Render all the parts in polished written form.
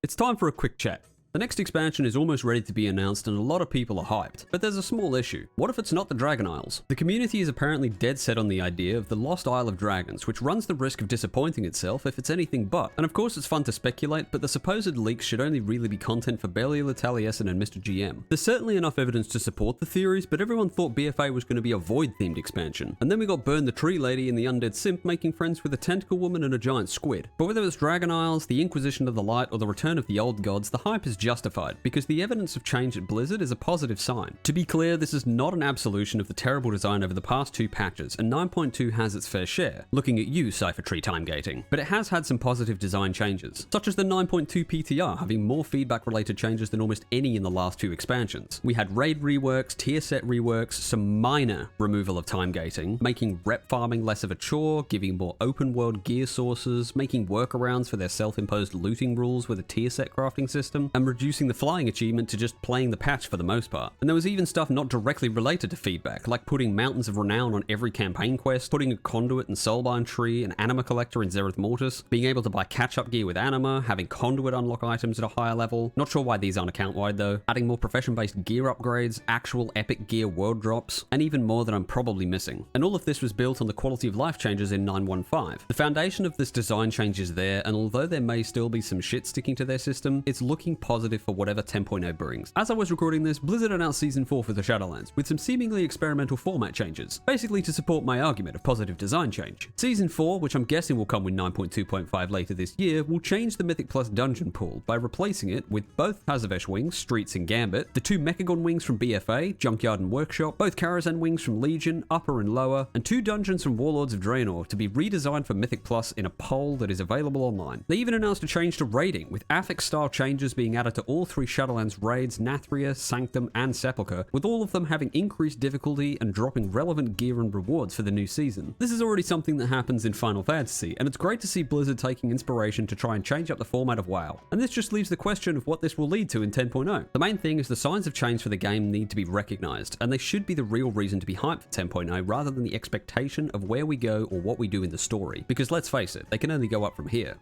It's time for a quick chat. The next expansion is almost ready to be announced and a lot of people are hyped, but there's a small issue. What if it's not the Dragon Isles? The community is apparently dead set on the idea of the Lost Isle of Dragons, which runs the risk of disappointing itself if it's anything but. And of course it's fun to speculate, but the supposed leaks should only really be content for Belial, Taliesin and Mr. GM. There's certainly enough evidence to support the theories, but everyone thought BFA was going to be a Void themed expansion. And then we got Burn the Tree Lady and the Undead Simp making friends with a tentacle woman and a giant squid. But whether it's Dragon Isles, the Inquisition of the Light, or the return of the old gods, the hype is justified, because the evidence of change at Blizzard is a positive sign. To be clear, this is not an absolution of the terrible design over the past 2 patches, and 9.2 has its fair share, looking at you, Cypher Tree time gating. But it has had some positive design changes, such as the 9.2 PTR having more feedback related changes than almost any in the last 2 expansions. We had raid reworks, tier set reworks, some minor removal of time gating, making rep farming less of a chore, giving more open world gear sources, making workarounds for their self-imposed looting rules with a tier set crafting system, and reducing the flying achievement to just playing the patch for the most part. And there was even stuff not directly related to feedback, like putting Mountains of Renown on every campaign quest, putting a Conduit and Soulbind tree, an Anima collector in Zereth Mortis, being able to buy catch-up gear with Anima, having Conduit unlock items at a higher level. Not sure why these aren't account-wide though. Adding more profession-based gear upgrades, actual epic gear world drops, and even more that I'm probably missing. And all of this was built on the quality of life changes in 9.1.5. The foundation of this design change is there, and although there may still be some shit sticking to their system, it's looking positive for whatever 10.0 brings. As I was recording this, Blizzard announced Season 4 for the Shadowlands, with some seemingly experimental format changes, basically to support my argument of positive design change. Season 4, which I'm guessing will come with 9.2.5 later this year, will change the Mythic Plus dungeon pool by replacing it with both Tazavesh wings, Streets and Gambit, the 2 Mechagon wings from BFA, Junkyard and Workshop, both Karazhan wings from Legion, Upper and Lower, and 2 dungeons from Warlords of Draenor to be redesigned for Mythic Plus in a poll that is available online. They even announced a change to raiding, with affix-style changes being added to all 3 Shadowlands raids, Nathria, Sanctum, and Sepulchre, with all of them having increased difficulty and dropping relevant gear and rewards for the new season. This is already something that happens in Final Fantasy, and it's great to see Blizzard taking inspiration to try and change up the format of WoW. And this just leaves the question of what this will lead to in 10.0. The main thing is the signs of change for the game need to be recognized, and they should be the real reason to be hyped for 10.0 rather than the expectation of where we go or what we do in the story. Because let's face it, they can only go up from here,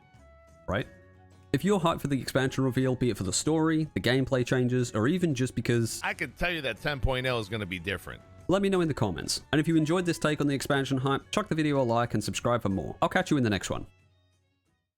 right? If you're hyped for the expansion reveal, be it for the story, the gameplay changes, or even just because I can tell you that 10.0 is going to be different. Let me know in the comments. And if you enjoyed this take on the expansion hype, chuck the video a like and subscribe for more. I'll catch you in the next one.